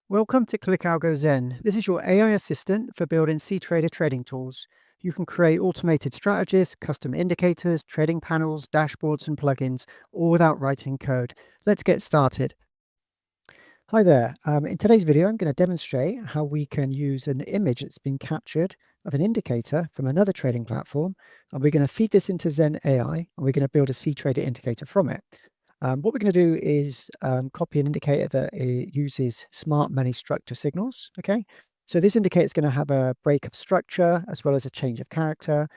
Welcome to ClickAlgo Zen. This is your AI assistant for building cTrader trading tools. You can create automated strategies, custom indicators, trading panels, dashboards, and plugins, all without writing code. Let's get started. Hi there. In today's video, I'm going to demonstrate how we can use an image that's been captured of an indicator from another trading platform, and we're going to feed this into Xen AI, and we're going to build a cTrader indicator from it. What we're going to do is copy an indicator that uses smart money structure signals. Okay, so this indicator is going to have a break of structure as well as a change of character,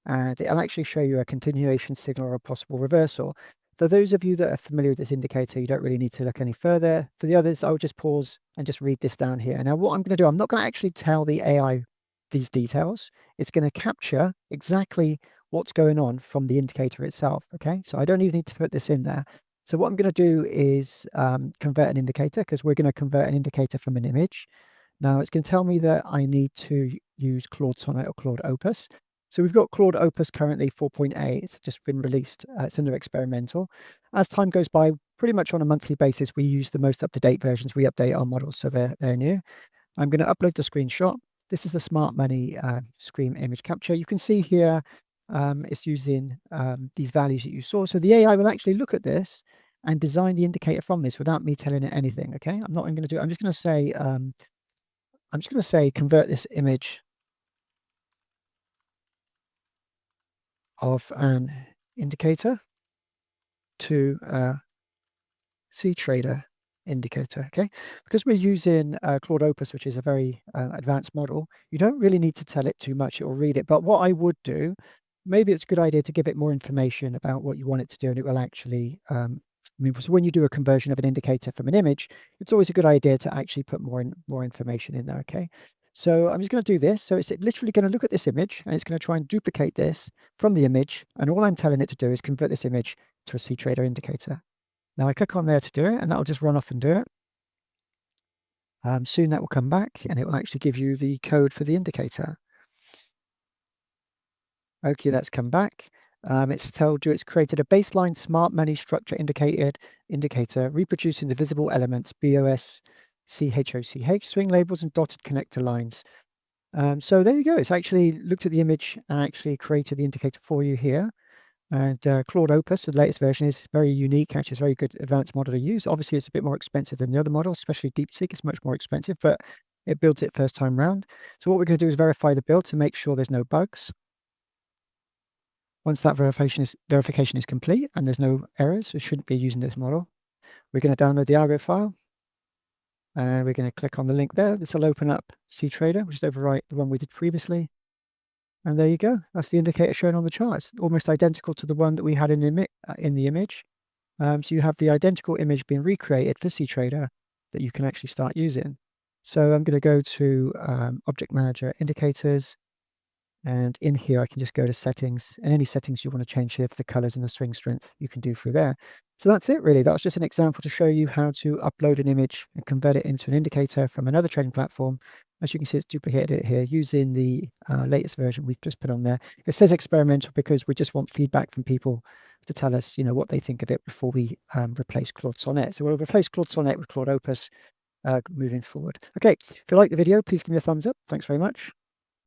and it'll actually show you a continuation signal or a possible reversal. For those of you that are familiar with this indicator, you don't really need to look any further. For the others, I'll just pause and just read this down here. Now, what I'm going to do, I'm not going to actually tell the AI these details. It's going to capture exactly what's going on from the indicator itself. Okay, so I don't even need to put this in there. So what I'm going to do is convert an indicator, because we're going to convert an indicator from an image. Now it's going to tell me that I need to use Claude Sonnet or Claude Opus. So we've got Claude Opus currently 4.8. It's just been released. It's under experimental. As time goes by, pretty much on a monthly basis, we use the most up-to-date versions. We update our models, so they're new. I'm going to upload the screenshot. This is the Smart Money screen image capture. You can see here it's using these values that you saw. So the AI will actually look at this and design the indicator from this without me telling it anything. Okay, I'm not going to do it. I'm just going to say convert this image of an indicator to a cTrader indicator. Okay, because we're using Claude Opus, which is a very advanced model, you don't really need to tell it too much. It will read it. But what I would do, maybe it's a good idea to give it more information about what you want it to do, and it will actually so when you do a conversion of an indicator from an image, it's always a good idea to actually put more information in there. Okay, so I'm just going to do this. So it's literally going to look at this image, and it's going to try and duplicate this from the image, and all I'm telling it to do is convert this image to a cTrader indicator. Now I click on there to do it, and that'll just run off and do it. Soon that will come back, and it will actually give you the code for the indicator. Okay, that's come back. It's told you it's created a baseline smart money structure indicator reproducing the visible elements BOS, CHOCH, swing labels, and dotted connector lines. So there you go. It's actually looked at the image and actually created the indicator for you here. And Claude Opus, the latest version, is very unique. Actually, it's a very good advanced model to use. Obviously, it's a bit more expensive than the other models, especially DeepSeek. It's much more expensive, but it builds it first time round. So what we're going to do is verify the build to make sure there's no bugs. Once that verification is complete and there's no errors, we shouldn't be using this model. We're going to download the algo file, and we're going to click on the link there. This will open up cTrader, which is overwrite the one we did previously. And there you go. That's the indicator shown on the chart. It's almost identical to the one that we had in the image. So you have the identical image being recreated for cTrader that you can actually start using. So I'm going to go to Object Manager Indicators. And in here, I can just go to settings, and any settings you want to change here for the colors and the swing strength, you can do through there. So that's it, really. That was just an example to show you how to upload an image and convert it into an indicator from another trading platform. As you can see, it's duplicated it here using the latest version we've just put on there. It says experimental because we just want feedback from people to tell us, what they think of it before we replace Claude Sonnet. So we'll replace Claude Sonnet with Claude Opus moving forward. Okay, if you like the video, please give me a thumbs up. Thanks very much.